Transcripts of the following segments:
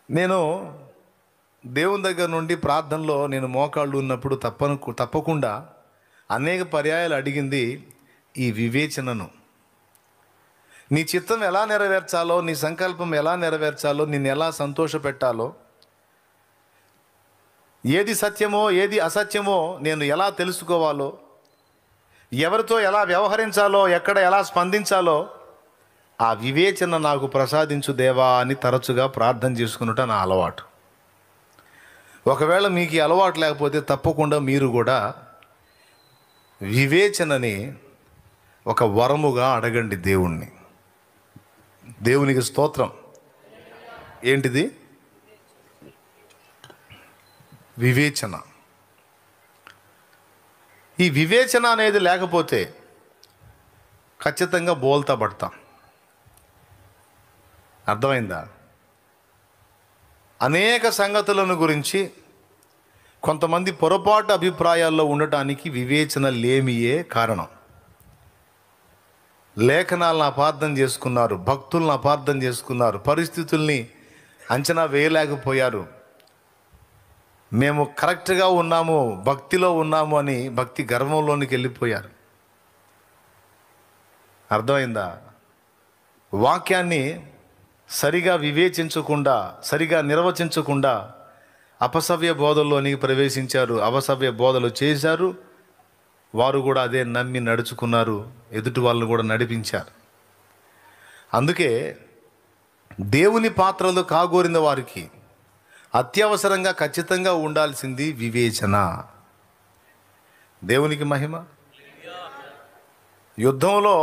నేను దేవుని దగ్గర నుండి ప్రార్థనలో నేను మోకాళ్ళు ఉన్నప్పుడు తప్పకుండా అనేక పర్యాయాలు అడిగింది ఈ వివేచనను. నీ చిత్తం ఎలా నెరవేర్చాలో, నీ సంకల్పం ఎలా నెరవేర్చాలో, నిన్ను ఎలా సంతోషపెట్టాలో, ఏది సత్యమో ఏది అసత్యమో నేను ఎలా తెలుసుకోవాలో, ఎవరితో ఎలా వ్యవహరించాలో, ఎక్కడ ఎలా స్పందించాలో ఆ వివేచన నాకు ప్రసాదించు దేవా అని తరచుగా ప్రార్థన చేసుకున్నట నా అలవాటు. ఒకవేళ మీకు ఈ అలవాటు లేకపోతే తప్పకుండా మీరు కూడా వివేచనని ఒక వరముగా అడగండి దేవుణ్ణి. దేవునికి స్తోత్రం. ఏంటిది? వివేచన. ఈ వివేచన అనేది లేకపోతే ఖచ్చితంగా బోల్తా పడతాం. అర్థమైందా? అనేక సంగతులను గురించి కొంతమంది పొరపాటు అభిప్రాయాల్లో ఉండటానికి వివేచన లేమియే కారణం. లేఖనాలను అపార్థం చేసుకున్నారు, భక్తులను అపార్థం చేసుకున్నారు, పరిస్థితుల్ని అంచనా వేయలేకపోయారు. మేము కరెక్ట్గా ఉన్నాము, భక్తిలో ఉన్నాము అని భక్తి గర్వంలోనికి వెళ్ళిపోయారు. అర్థమైందా? వాక్యాన్ని సరిగా వివేచించకుండా, సరిగా నిర్వచించకుండా అపసవ్య బోధల్లోనికి ప్రవేశించారు, అపసవ్య బోధలు చేశారు. వారు కూడా అదే నమ్మి నడుచుకున్నారు, ఎదుటి వాళ్ళని కూడా నడిపించారు. అందుకే దేవుని పాత్రలు కాగోరిన వారికి అత్యవసరంగా ఖచ్చితంగా ఉండాల్సింది వివేచన. దేవునికి మహిమ. యుద్ధంలో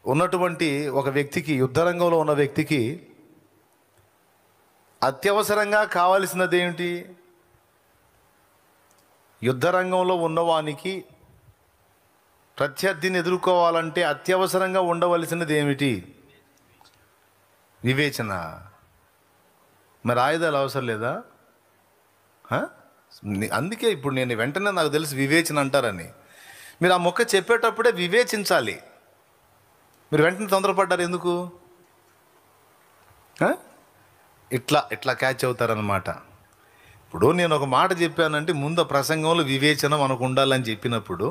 ఉన్నటువంటి ఒక వ్యక్తికి, యుద్ధరంగంలో ఉన్న వ్యక్తికి అత్యవసరంగా కావలసినది ఏమిటి? యుద్ధరంగంలో ఉన్నవానికి ప్రత్యర్థిని ఎదుర్కోవాలంటే అత్యవసరంగా ఉండవలసినది ఏమిటి? వివేచన. మరి ఆయుధాలు అవసరం లేదా? అందుకే ఇప్పుడు నేను వెంటనే నాకు తెలిసి వివేచన అంటారని. మీరు ఆ మొక్క చెప్పేటప్పుడే వివేచించాలి. మీరు వెంటనే తొందరపడ్డారు ఎందుకు? ఇట్లా క్యాచ్ అవుతారనమాట. ఇప్పుడు నేను ఒక మాట చెప్పానంటే ముందు ప్రసంగంలో వివేచన మనకు ఉండాలని చెప్పినప్పుడు,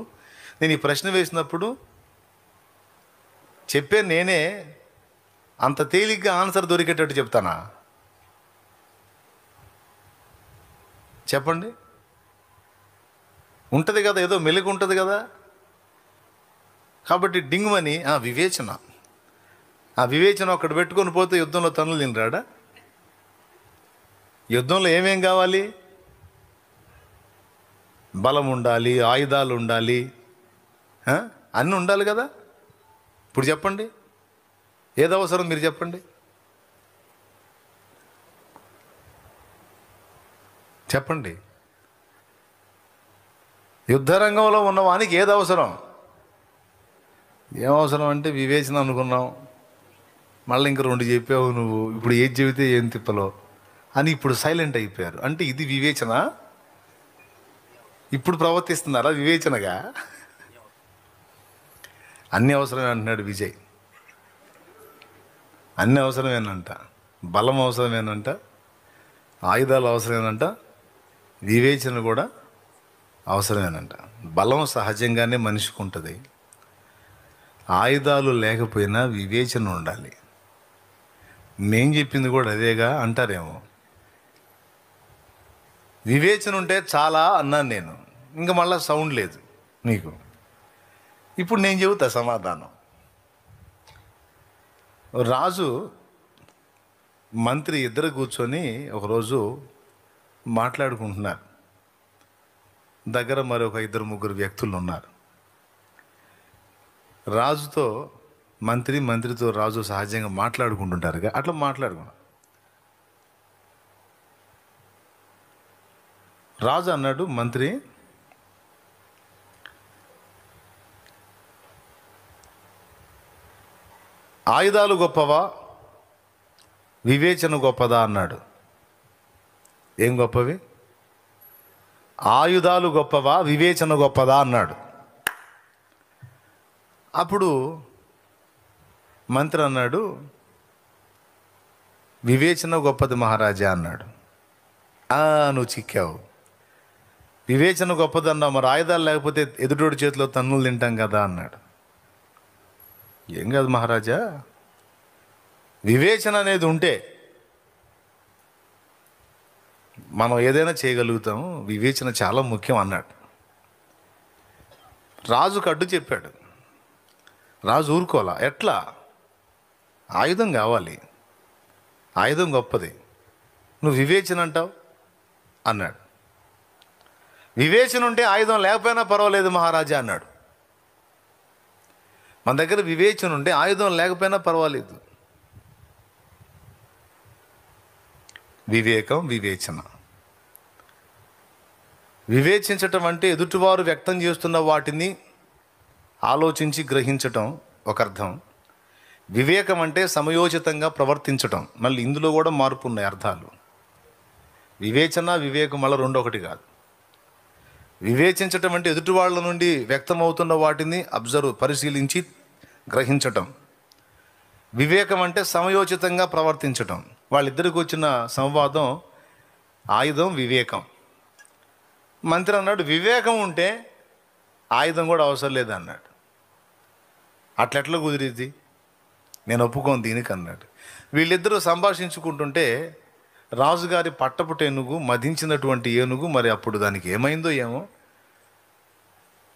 నేను ఈ ప్రశ్న వేసినప్పుడు చెప్పే నేనే అంత తేలిగ్గా ఆన్సర్ దొరికేటట్టు చెప్తానా? చెప్పండి. ఉంటుంది కదా, ఏదో మెలుగు ఉంటుంది కదా. కాబట్టి డింగుమని వివేచన, ఆ వివేచన ఒక్కటి పెట్టుకొని పోతే యుద్ధంలో తనులు తినరాడా? యుద్ధంలో ఏమేం కావాలి? బలం ఉండాలి, ఆయుధాలు ఉండాలి, అన్నీ ఉండాలి కదా. ఇప్పుడు చెప్పండి, ఏది అవసరం మీరు చెప్పండి. చెప్పండి. యుద్ధరంగంలో ఉన్నవానికి ఏది అవసరం? ఏమవసరం అంటే వివేచన అనుకున్నాం. మళ్ళీ ఇంక 2 చెప్పావు నువ్వు, ఇప్పుడు ఏది చెబితే ఏం తిప్పలో అని ఇప్పుడు సైలెంట్ అయిపోయారు. అంటే ఇది వివేచన. ఇప్పుడు ప్రవర్తిస్తున్నారా వివేచనగా? అన్నీ అవసరమే అంటున్నాడు విజయ్. అన్నీ అవసరమేనంట, బలం అవసరమేనంట, ఆయుధాలు అవసరమేనంట, వివేచన కూడా అవసరమేనంట. బలం సహజంగానే మనిషికి ఉంటుంది, ఆయుధాలు లేకపోయినా వివేచన ఉండాలి. నేను చెప్పింది కూడా అదేగా అంటారేమో. వివేచన ఉంటే చాలా అన్నాను నేను, ఇంకా మళ్ళీ సౌండ్ లేదు మీకు. ఇప్పుడు నేను చెబుతా సమాధానం. రాజు మంత్రి ఇద్దరు కూర్చొని ఒకరోజు మాట్లాడుకుంటున్నారు. దగ్గర మరొక 2-3 వ్యక్తులు ఉన్నారు. రాజుతో మంత్రి, మంత్రితో రాజు సహజంగా మాట్లాడుకుంటుంటారుగా, అట్లా మాట్లాడుకున్నాడు. రాజు అన్నాడు, మంత్రి, ఆయుధాలు గొప్పవా, వివేచన గొప్పదా అన్నాడు. ఏం గొప్పవి? ఆయుధాలు గొప్పవా, వివేచన గొప్పదా అన్నాడు. అప్పుడు మంత్రి అన్నాడు, వివేచన గొప్పది మహారాజా అన్నాడు. నువ్వు చిక్కావు. వివేచన గొప్పది అన్నావు, మరి ఆయుధాలు లేకపోతే ఎదుటోడి చేతిలో తన్నులు తింటాం కదా అన్నాడు. ఏం కాదు మహారాజా, వివేచన అనేది ఉంటే మనం ఏదైనా చేయగలుగుతాం, వివేచన చాలా ముఖ్యం అన్నాడు. రాజుకు అడ్డు చెప్పాడు. రాజు ఊరుకోలా. ఎట్లా? ఆయుధం కావాలి, ఆయుధం గొప్పది, నువ్వు వివేచన అంటావు అన్నాడు. వివేచన ఉంటే ఆయుధం లేకపోయినా పర్వాలేదు మహారాజా అన్నాడు. మన దగ్గర వివేచన ఉంటే ఆయుధం లేకపోయినా పర్వాలేదు. వివేకం, వివేచన. వివేచించటం అంటే ఎదుటివారు వ్యక్తం చేస్తున్న వాటిని ఆలోచించి గ్రహించటం ఒక అర్థం. వివేకం అంటే సమయోచితంగా ప్రవర్తించటం. మళ్ళీ ఇందులో కూడా మార్పు ఉన్నాయి అర్థాలు. వివేచన, వివేకం మళ్ళీ రెండు ఒకటి కాదు. వివేచించటం అంటే ఎదుటి వాళ్ళ నుండి వ్యక్తమవుతున్న వాటిని పరిశీలించి గ్రహించటం. వివేకం అంటే సమయోచితంగా ప్రవర్తించటం. వాళ్ళిద్దరికి వచ్చిన సంవాదం ఆయుధం, వివేకం. మంత్రి అన్నాడు, వివేకం ఉంటే ఆయుధం కూడా అవసరం లేదన్నాడు. అట్లెట్లా కుదిరిద్ది, నేను ఒప్పుకోను దీనికి అన్నాడు. వీళ్ళిద్దరూ సంభాషించుకుంటుంటే రాజుగారి పట్టపుట ఏనుగు, మదించినటువంటి ఏనుగు, మరి అప్పుడు దానికి ఏమైందో ఏమో,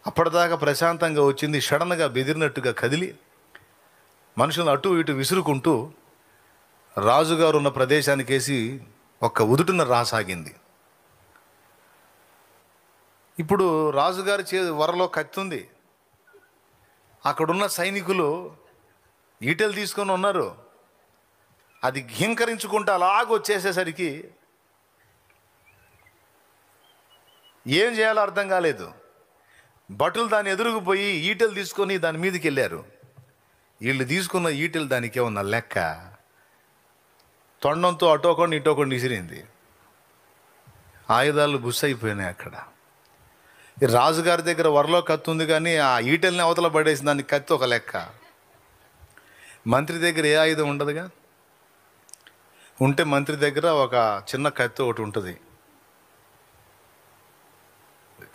అప్పటిదాకా ప్రశాంతంగా వచ్చింది, సడన్గా బెదిరినట్టుగా కదిలి మనుషులను అటు ఇటు విసురుకుంటూ రాజుగారు ఉన్న ప్రదేశానికేసి ఒక్క ఉదుటున రాసాగింది. ఇప్పుడు రాజుగారి వరలో కత్తి ఉంది. అక్కడున్న సైనికులు ఈటెలు తీసుకొని ఉన్నారు. అది ఘీంకరించుకుంటూ అలాగొచ్చేసేసరికి ఏం చేయాలో అర్థం కాలేదు. భటులు దాన్ని ఎదురుకుపోయి ఈటెలు తీసుకొని దాని మీదకి వెళ్ళారు. వీళ్ళు తీసుకున్న ఈటెలు దానికి ఏమన్నా లెక్క, తొండంతో అటోకొని ఇటోకొని విసిరింది. ఆయుధాలు బుస్ అయిపోయినాయి అక్కడ. ఈ రాజుగారి దగ్గర వరలో కత్తి ఉంది, కానీ ఆ ఈటెల్ని అవతల పడేసి దానికి కత్తి ఒక లెక్క. మంత్రి దగ్గర ఏ ఆయుధం ఉండదుగా. ఉంటే మంత్రి దగ్గర ఒక చిన్న కత్తి ఒకటి ఉంటుంది.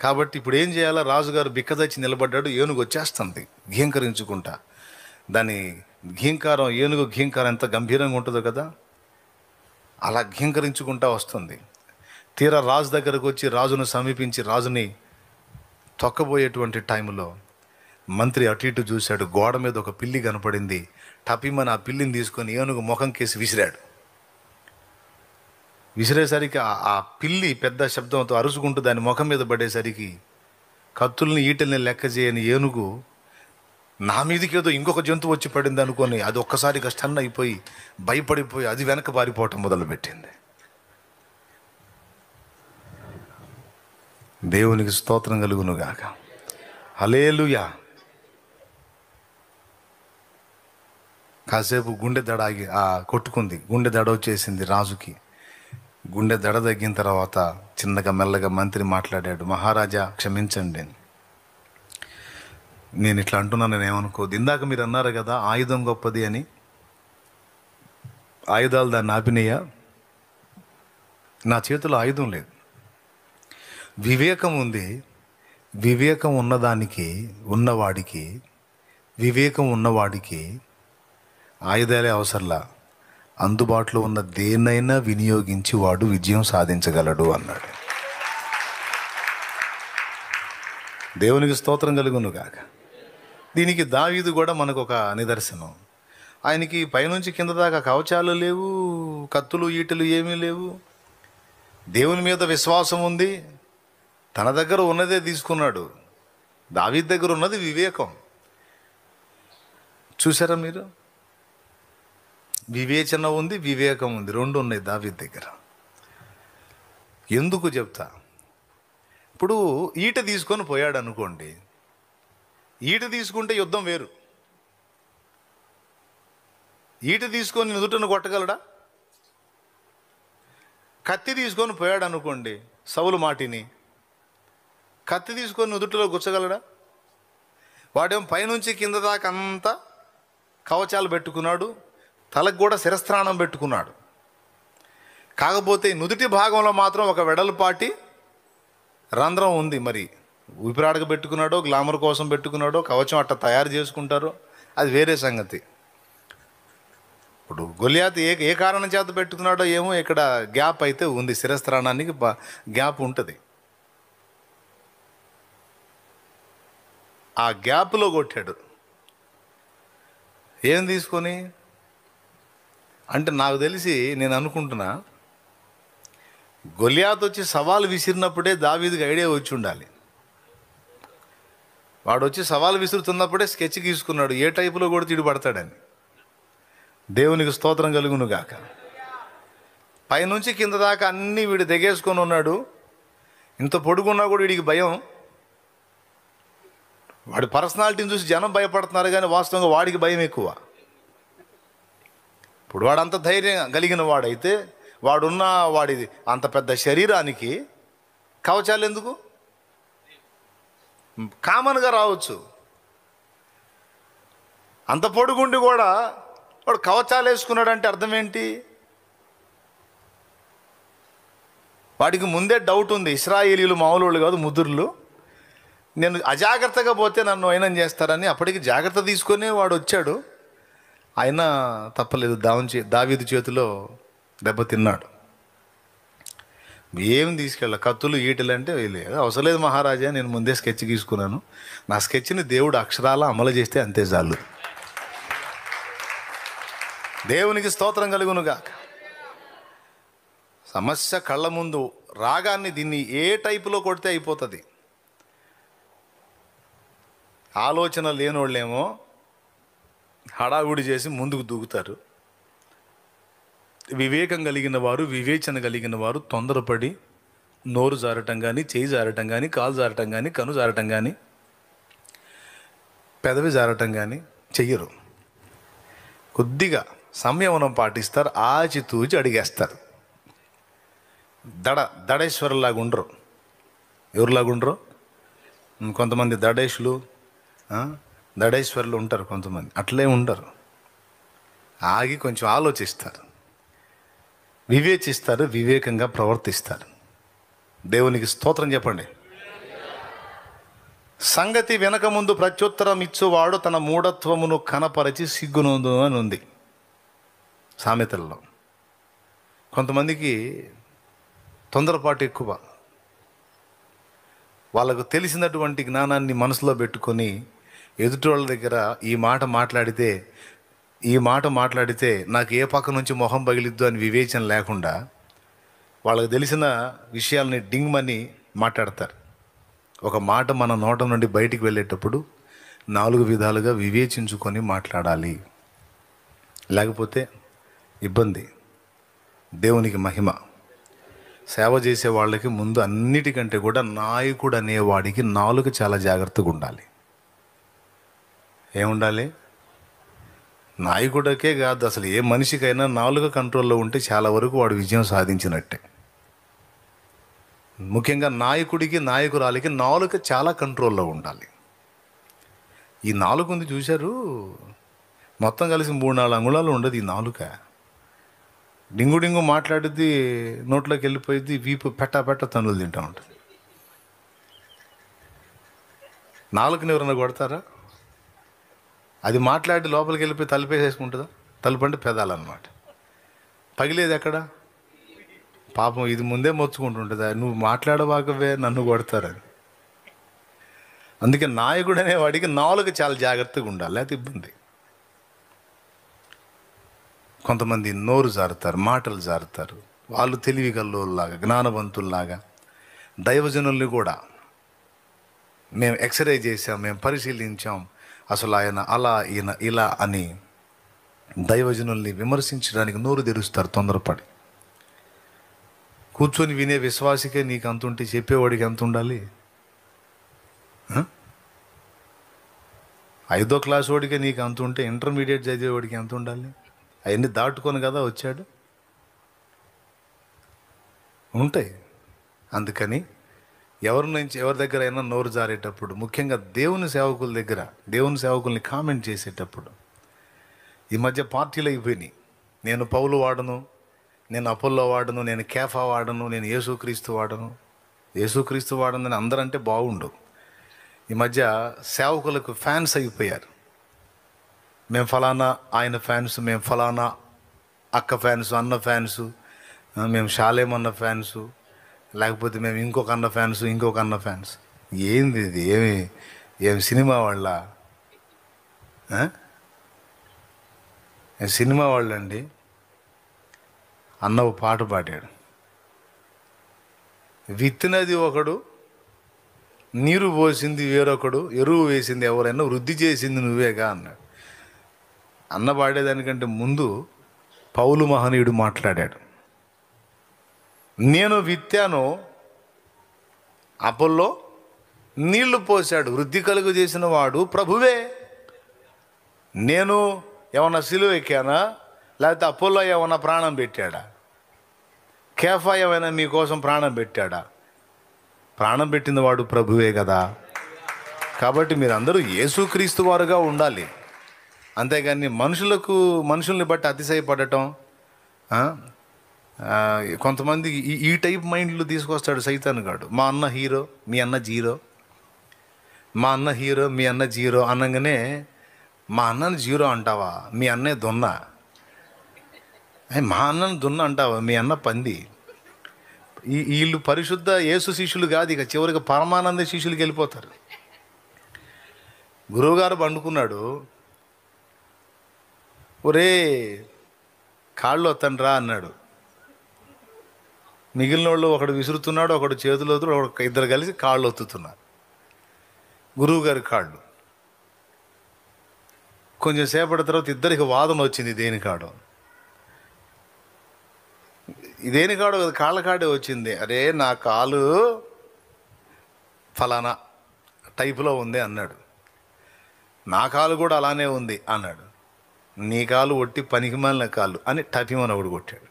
కాబట్టి ఇప్పుడు ఏం చేయాలో రాజుగారు బిక్కదచ్చి నిలబడ్డాడు. ఏనుగు వచ్చేస్తుంది ఘీంకరించుకుంటా. దాని ఘీంకారం, ఏనుగు ఘీంకారం ఎంత గంభీరంగా ఉంటుందో కదా, అలా ఘీంకరించుకుంటా వస్తుంది. తీరా రాజు దగ్గరకు వచ్చి రాజును సమీపించి రాజుని తొక్కబోయేటువంటి టైంలో మంత్రి అటు ఇటు చూశాడు. గోడ మీద ఒక పిల్లి కనపడింది. టపిమని ఆ పిల్లిని తీసుకొని ఏనుగు ముఖం కేసి విసిరాడు. విసిరేసరికి ఆ పిల్లి పెద్ద శబ్దంతో అరుచుకుంటూ దాని ముఖం మీద పడేసరికి కత్తుల్ని ఈటెల్ని లెక్క చేయని ఏనుగు నా మీదకి ఏదో ఇంకొక జంతువు వచ్చి పడింది అనుకొని అది ఒక్కసారిగా స్టన్ అయిపోయి భయపడిపోయి అది వెనక పారిపోవటం మొదలుపెట్టింది. దేవునికి స్తోత్రం కలుగును గాక. హల్లెలూయా. కాసేపు గుండె దడ కొట్టుకుంది. గుండె దడ వచ్చేసింది రాజుకి. గుండె దడ తగ్గిన తర్వాత చిన్నగా మెల్లగా మంత్రి మాట్లాడాడు. మహారాజా క్షమించండి, నేను ఇట్లా అంటున్నాను, నేను ఏమనుకోదు. ఇందాక మీరు అన్నారు కదా ఆయుధం గొప్పది అని. ఆయుధాలు దాన్ని ఆపినయ్యా. నా చేతిలో ఆయుధం లేదు, వివేకం ఉంది. వివేకం ఉన్నవాడికి వివేకం ఉన్నవాడికి ఆయుధాలే అవసరంలా, అందుబాటులో ఉన్న దేన్నైనా వినియోగించి వాడు విజయం సాధించగలడు అన్నాడు. దేవునికి స్తోత్రం కలుగును గాక. దీనికి దావీదు కూడా మనకు ఒక నిదర్శనం. ఆయనకి పైనుంచి కింద దాకా కవచాలు లేవు, కత్తులు ఈటెలు ఏమీ లేవు. దేవుని మీద విశ్వాసం ఉంది. తన దగ్గర ఉన్నదే తీసుకున్నాడు. దావీదు దగ్గర ఉన్నది వివేకం. చూసారా మీరు? వివేచన ఉంది, వివేకం ఉంది, రెండు ఉన్నాయి దావీదు దగ్గర. ఎందుకు చెప్తా, ఇప్పుడు ఈట తీసుకొని పోయాడు అనుకోండి, ఈట తీసుకుంటే యుద్ధం వేరు. ఈట తీసుకొని నుదుటను కొట్టగలడా? కత్తి తీసుకొని పోయాడు అనుకోండి, సౌలు మాటిని కత్తి తీసుకొని నుదుటిలో గుచ్చగలడా? వాడేమో పైనుంచి కింద దాకా అంతా కవచాలు పెట్టుకున్నాడు, తలకు కూడా శిరస్త్రాణం పెట్టుకున్నాడు. కాకపోతే నుదుటి భాగంలో మాత్రం ఒక వెడల్పాటి రంధ్రం ఉంది. మరి ఊపిరాడక పెట్టుకున్నాడో, గ్లామర్ కోసం పెట్టుకున్నాడో, కవచం అట్ట తయారు చేసుకుంటారో అది వేరే సంగతి. ఇప్పుడు గొలియాతు ఏ కారణం చేత పెట్టుకున్నాడో ఏమో, ఇక్కడ గ్యాప్ అయితే ఉంది, శిరస్త్రాణానికి గ్యాప్ ఉంటుంది. ఆ గ్యాప్లో కొట్టాడు. ఏం తీసుకొని అంటే నాకు తెలిసి, నేను అనుకుంటున్నా, గొలియాతు వచ్చి సవాలు విసిరినప్పుడే దావీదుకి ఐడియా వచ్చి ఉండాలి. వాడు వచ్చి సవాలు విసురుతున్నప్పుడే స్కెచ్ గీసుకున్నాడు, ఏ టైపులో కూడా తిడి పడతాడని. దేవునికి స్తోత్రం కలుగును గాక. పైనుంచి కింద దాకా అన్నీ వీడు తెగేసుకొని ఉన్నాడు. ఇంత పొడుగున్నా కూడా వీడికి భయం. వాడి పర్సనాలిటీని చూసి జనం భయపడుతున్నారు, కానీ వాస్తవంగా వాడికి భయం ఎక్కువ. ఇప్పుడు వాడు అంత ధైర్యం కలిగిన వాడైతే, వాడిది అంత పెద్ద శరీరానికి కవచాలు ఎందుకు? కామన్గా రావచ్చు. అంత పొడుగుండి కూడా వాడు కవచాలు వేసుకున్నాడు అంటే అర్థం ఏంటి? వాడికి ముందే డౌట్ ఉంది, ఇశ్రాయేలీలు మామూలు వాళ్ళు కాదు, ముదురులు. నేను అజాగ్రత్తగా పోతే నన్ను అయినం చేస్తారని అప్పటికి జాగ్రత్త తీసుకొని వాడు వచ్చాడు. అయినా తప్పలేదు, దావీదు చేతిలో దెబ్బతిన్నాడు. ఏం తీసుకెళ్ళ, కత్తులు ఈటలు అంటే లేదు, అవసరం లేదు మహారాజా, నేను ముందే స్కెచ్ గీసుకున్నాను, నా స్కెచ్ని దేవుడు అక్షరాల అమలు చేస్తే అంతే చాలు. దేవునికి స్తోత్రం కలుగునుగా. సమస్య కళ్ళ ముందు రాగాన్ని దీన్ని ఏ టైపులో కొడితే అయిపోతుంది. ఆలోచన లేనోళ్ళేమో హడావుడి చేసి ముందుకు దూకుతారు. వివేకం కలిగిన వారు, వివేచన కలిగిన వారు తొందరపడి నోరు జారటం కానీ, చేయి జారటం కానీ, కాలు జారటం కానీ, కను జారటం కానీ, పెదవి జారటం కానీ చెయ్యరు. కొద్దిగా సంయమనం పాటిస్తారు, ఆచితూచి అడిగేస్తారు. దడేశ్వరులాగా ఉండరు. ఎవరులాగా ఉండరు? కొంతమంది దడేశ్వరులు ఉంటారు, కొంతమంది అట్లే ఉండరు. ఆగి కొంచెం ఆలోచిస్తారు, వివేచిస్తారు, వివేకంగా ప్రవర్తిస్తారు. దేవునికి స్తోత్రం చెప్పండి. సంగతి వెనక ముందు ప్రత్యుత్తరం ఇచ్చువాడు తన మూఢత్వమును కనపరిచి సిగ్గునందు అని ఉంది సామెతల్లో. కొంతమందికి తొందరపాటు ఎక్కువ. వాళ్ళకు తెలిసినటువంటి జ్ఞానాన్ని మనసులో పెట్టుకొని ఎదుటి వాళ్ళ దగ్గర ఈ మాట మాట్లాడితే నాకు ఏ పక్క నుంచి మొహం పగిలిద్దు అని వివేచన లేకుండా వాళ్ళకు తెలిసిన విషయాల్ని డింగ్మని మాట్లాడతారు. ఒక మాట మన నోట నుండి బయటికి వెళ్ళేటప్పుడు 4 విధాలుగా వివేచించుకొని మాట్లాడాలి, లేకపోతే ఇబ్బంది. దేవునికి మహిమ. సేవ చేసే వాళ్ళకి ముందు అన్నిటికంటే కూడా నాయకుడు అనేవాడికి నాలుక చాలా జాగ్రత్తగా ఉండాలి. ఏముండాలి? నాయకుడికే కాదు, అసలు ఏ మనిషికైనా నాలుక కంట్రోల్లో ఉంటే చాలా వరకు వాడు విజయం సాధించినట్టే. ముఖ్యంగా నాయకుడికి, నాయకురాలికి నాలుక చాలా కంట్రోల్లో ఉండాలి. ఈ నాలుక ఉంది చూశారు, మొత్తం కలిసి 3-4 అంగుళాలు ఉండదు ఈ నాలుక. డింగు మాట్లాడిద్ది, నోట్లోకి వెళ్ళిపోయింది, వీపు పెట్ట తన్నులు తింటూ ఉంటుంది. నాలుకని ఎవరన్నా కొడతారా? అది మాట్లాడి లోపలికి వెళ్ళిపోయి తలుపేసేసుకుంటుందా? తలుపు అంటే పెదాలన్నమాట. పగిలేది ఎక్కడ? పాపం ఇది ముందే మొచ్చుకుంటుంటుందా, నువ్వు మాట్లాడవాకవే నన్ను కొడతారని. అందుకే నాయకుడు అనేవాడికి నాలుక చాలా జాగ్రత్తగా ఉండాలి, లేకపోతే ఇబ్బంది. కొంతమంది నోరు జారుతారు, మాటలు జారుతారు. వాళ్ళు తెలివిగల్లోలాగా, జ్ఞానవంతుల్లాగా దైవజనుల్ని కూడా మేము ఎక్స్రే చేసాం, మేము పరిశీలించాం, అసలు ఆయన అలా, ఈయన ఇలా అని దైవజనుల్ని విమర్శించడానికి నోరు తెరుస్తారు తొందరపడి. కూర్చొని వినే విశ్వాసికే నీకు అంత ఉంటే చెప్పేవాడికి ఎంత ఉండాలి? 5వ క్లాస్ వాడికే నీకు అంత ఉంటే ఇంటర్మీడియట్ చదివేవాడికి ఎంత ఉండాలి? అవన్నీ దాటుకొని కదా వచ్చాడు. ఉంటాయి. అందుకని ఎవరి దగ్గర అయినా నోరు జారేటప్పుడు, ముఖ్యంగా దేవుని సేవకుల్ని కామెంట్ చేసేటప్పుడు, ఈ మధ్య పార్టీలు అయిపోయినాయి. నేను పౌలు వాడను, నేను అపోల్లో వాడను, నేను కేఫా వాడను, నేను యేసుక్రీస్తు వాడను. యేసుక్రీస్తు వాడనని అందరంటే బాగుండు. ఈ మధ్య సేవకులకు ఫ్యాన్స్ అయిపోయారు. మేము ఫలానా ఆయన ఫ్యాన్స్, మేము ఫలానా అక్క ఫ్యాన్స్, అన్న ఫ్యాన్సు, మేము షాలేమన్న ఫ్యాన్సు, లేకపోతే మేము ఇంకొక అన్న ఫ్యాన్స్, ఇంకొక అన్న ఫ్యాన్స్. ఏంది ఇది? ఏమి సినిమా వాళ్ళ? సినిమా వాళ్ళండి. అన్న ఒక పాట పాడాడు, విత్తినది ఒకడు, నీరు పోసింది వేరొకడు, ఎరువు వేసింది ఎవరైనా, వృద్ధి చేసింది నువ్వేగా అన్నాడు. అన్న పాడేదానికంటే ముందు పౌలు మహనీయుడు మాట్లాడాడు. నేను విత్తాను, అపోల్లో నీళ్లు పోశాడు, వృద్ధి కలుగు చేసిన వాడు ప్రభువే. నేను ఏమన్నా సిలువ ఎక్కానా, లేకపోతే అపోల్లో ఏమన్నా ప్రాణం పెట్టాడా, కేఫా ఏమైనా మీకోసం ప్రాణం పెట్టాడా? ప్రాణం పెట్టిన వాడు ప్రభువే కదా. కాబట్టి మీరందరూ యేసుక్రీస్తు వారుగా ఉండాలి. అంతేగాని మనుషుల్ని బట్టి అతిశయపడటం. కొంతమంది ఈ టైప్ మైండ్లు తీసుకొస్తాడు సైతాను గాడు. మా అన్న హీరో, మీ అన్న జీరో, మా అన్న హీరో, మీ అన్న జీరో అనగానే, మా అన్నని జీరో అంటావా, మీ అన్నే దున్న. మా అన్నని దున్న అంటావా, మీ అన్న పంది. వీళ్ళు పరిశుద్ధ యేసు శిష్యులు కాదు, ఇక చివరికి పరమానంద శిష్యులకి వెళ్ళిపోతారు. గురువుగారు పండుకున్నాడు, ఒరే కాళ్ళు వత్తండ్రా అన్నాడు. మిగిలిన వాళ్ళు ఒకడు విసురుతున్నాడు, ఒకడు చేతులు వద్దు, ఇద్దరు కలిసి కాళ్ళు ఒత్తుతున్నారు. గురువుగారి కాళ్ళు. కొంచెం సేపటి తర్వాత ఇద్దరికి వాదన వచ్చింది. దేనికాడో కాళ్ళ కాడే వచ్చింది. అరే నా కాలు ఫలానా టైపులో ఉంది అన్నాడు. నా కాలు కూడా అలానే ఉంది అన్నాడు. నీ కాలు ఒట్టి పనికిమాలిన కాళ్ళు అని టపిమని ఒకడు కొట్టాడు.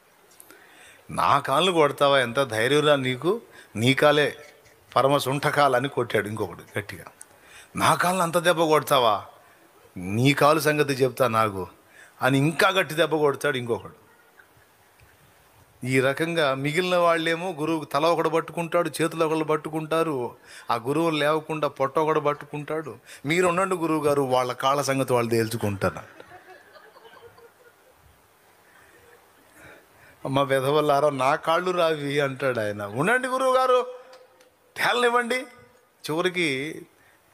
నా కాళ్ళు కొడతావా, ఎంత ధైర్యంరా నీకు, నీ కాలే పరమ సుంఠకాలు అని కొట్టాడు ఇంకొకడు గట్టిగా. నా కాళ్ళు అంత దెబ్బ కొడతావా, నీ కాలు సంగతి చెప్తా నాకు అని ఇంకా గట్టి దెబ్బ కొడతాడు ఇంకొకడు. ఈ రకంగా మిగిలిన వాళ్ళేమో గురువు తల ఒకడు పట్టుకుంటాడు, చేతులు ఒకళ్ళు పట్టుకుంటారు, ఆ గురువులు లేవకుండా పొట్ట ఒకడు పట్టుకుంటాడు. మీరు ఉండండి గురువు గారు, వాళ్ళ కాళ్ళ సంగతి వాళ్ళు తేల్చుకుంటారు. అమ్మ వెధవల్లారా, నా కాళ్ళు రావి అంటాడు ఆయన. ఉండండి గురువు గారు, తేలనివ్వండి. చివరికి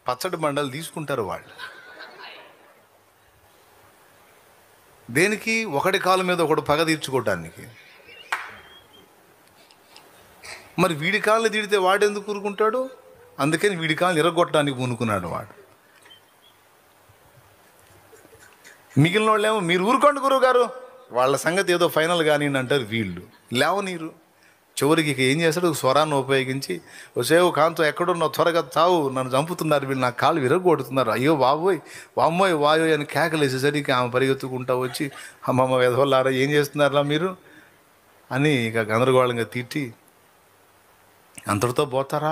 పచ్చడి మండలు తీసుకుంటారు వాళ్ళు. దేనికి? ఒకటి కాలు మీద ఒకడు పగ తీర్చుకోవటానికి. మరి వీడి కాళ్ళు తీడితే వాడెందుకు కూరుకుంటాడు? అందుకని వీడి కాళ్ళు ఇరగొట్టడానికి పూనుకున్నాడు వాడు. మిగిలిన వాళ్ళేమో మీరు ఊరుకోండి గురువు గారు, వాళ్ళ సంగతి ఏదో ఫైనల్ కానీ అంటారు. వీళ్ళు లేవనీరు. చివరికి ఇక ఏం చేస్తాడు, స్వరాన్ని ఉపయోగించి, సేవు కాంతో ఎక్కడున్నావు, త్వరగా తావు, నన్ను చంపుతున్నారు వీళ్ళు, నా కాళ్ళు విరగొడుతున్నారు, అయ్యో బాబోయ్, వామ్మోయ్ వాయో అని కేకలేసేసరికి ఆమె పరిగెత్తుకుంటా వచ్చి, అమ్మమ్మ వెధవల్లారా ఏం చేస్తున్నారా మీరు అని ఇక గందరగోళంగా తిట్టి, అంతటితో పోతారా,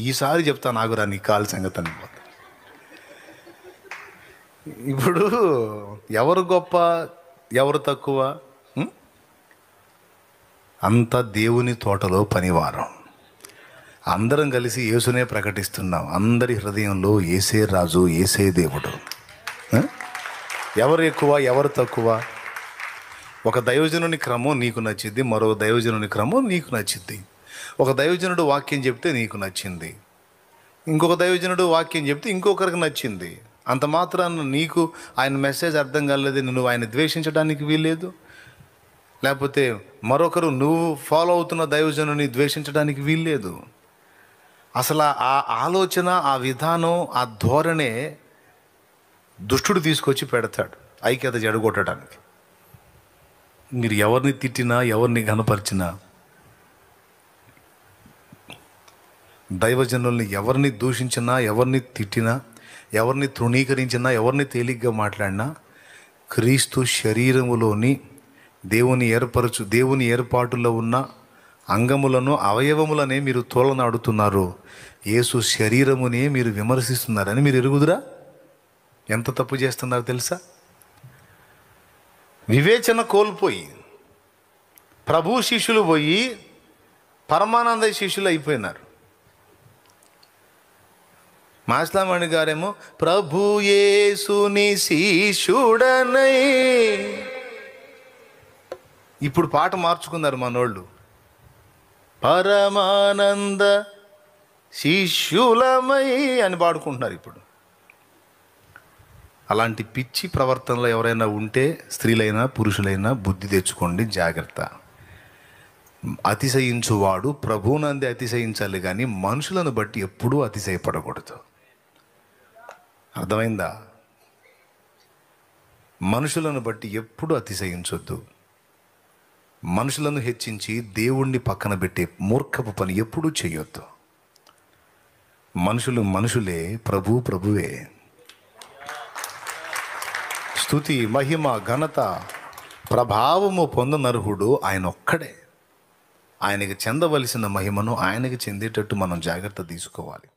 ఈసారి చెప్తాను ఆగురా నీ కాలు సంగతి అని పోతా. ఇప్పుడు ఎవరు గొప్ప, ఎవరు తక్కువ? అంత దేవుని తోటలో పనివారం. అందరం కలిసి యేసునే ప్రకటిస్తున్నాం. అందరి హృదయంలో యేసే రాజు, యేసే దేవుడు. ఎవరు ఎక్కువ, ఎవరు తక్కువ? ఒక దైవజనుని క్రమం నీకు నచ్చింది, మరో దైవజనుని క్రమం నీకు నచ్చింది. ఒక దైవజనుడు వాక్యం చెప్తే నీకు నచ్చింది, ఇంకొక దైవజనుడు వాక్యం చెప్తే ఇంకొకరికి నచ్చింది. అంత మాత్రాన నీకు ఆయన మెసేజ్ అర్థం కాలేదు, నువ్వు ఆయన ద్వేషించడానికి వీల్లేదు. లేకపోతే మరొకరు నువ్వు ఫాలో అవుతున్న దైవజనుని ద్వేషించడానికి వీల్లేదు. అసలు ఆ ఆలోచన, ఆ విధానం, ఆ ధోరణే దుష్టుడు తీసుకొచ్చి పెడతాడు ఐక్యత జడగొట్టడానికి. మీరు ఎవరిని తిట్టినా, ఎవరిని ఘనపరిచినా, దైవజనుల్ని ఎవరిని దూషించినా, ఎవరిని తిట్టినా, ఎవరిని తృణీకరించినా, ఎవరిని తేలిగ్గా మాట్లాడినా, క్రీస్తు శరీరములోని దేవుని ఏర్పాటులో ఉన్న అంగములను, అవయవములనే మీరు తోలనాడుతున్నారు. యేసు శరీరమునే మీరు విమర్శిస్తున్నారని మీరు ఎరుగుదురా? ఎంత తప్పు చేస్తున్నారు తెలుసా? వివేచన కోల్పోయి ప్రభు శిష్యులు పోయి పరమానంద శిష్యులు అయిపోయినారు. మాస్లామణి గారేమో ప్రభు యేసుని శిష్యుడనై, ఇప్పుడు పాట మార్చుకున్నారు మనోళ్ళు, పరమానంద శిష్యులమై అని పాడుకుంటున్నారు ఇప్పుడు. అలాంటి పిచ్చి ప్రవర్తనలో ఎవరైనా ఉంటే స్త్రీలైనా పురుషులైనా బుద్ధి తెచ్చుకోండి, జాగ్రత్త. అతిశయించువాడు ప్రభువునందే అతిశయించాలి కానీ మనుషులను బట్టి ఎప్పుడూ అతిశయపడకూడదు. అర్థమైందా? మనుషులను బట్టి ఎప్పుడూ అతిశయించొద్దు. మనుషులను హెచ్చించి దేవుణ్ణి పక్కన పెట్టే మూర్ఖపు పని ఎప్పుడూ చేయొద్దు. మనుషులు మనుషులే, ప్రభువే. స్తుతి, మహిమ, ఘనత, ప్రభావము పొందనర్హుడు ఆయన ఒక్కడే. ఆయనకి చెందవలసిన మహిమను ఆయనకి చెందేటట్టు మనం జాగ్రత్త తీసుకోవాలి.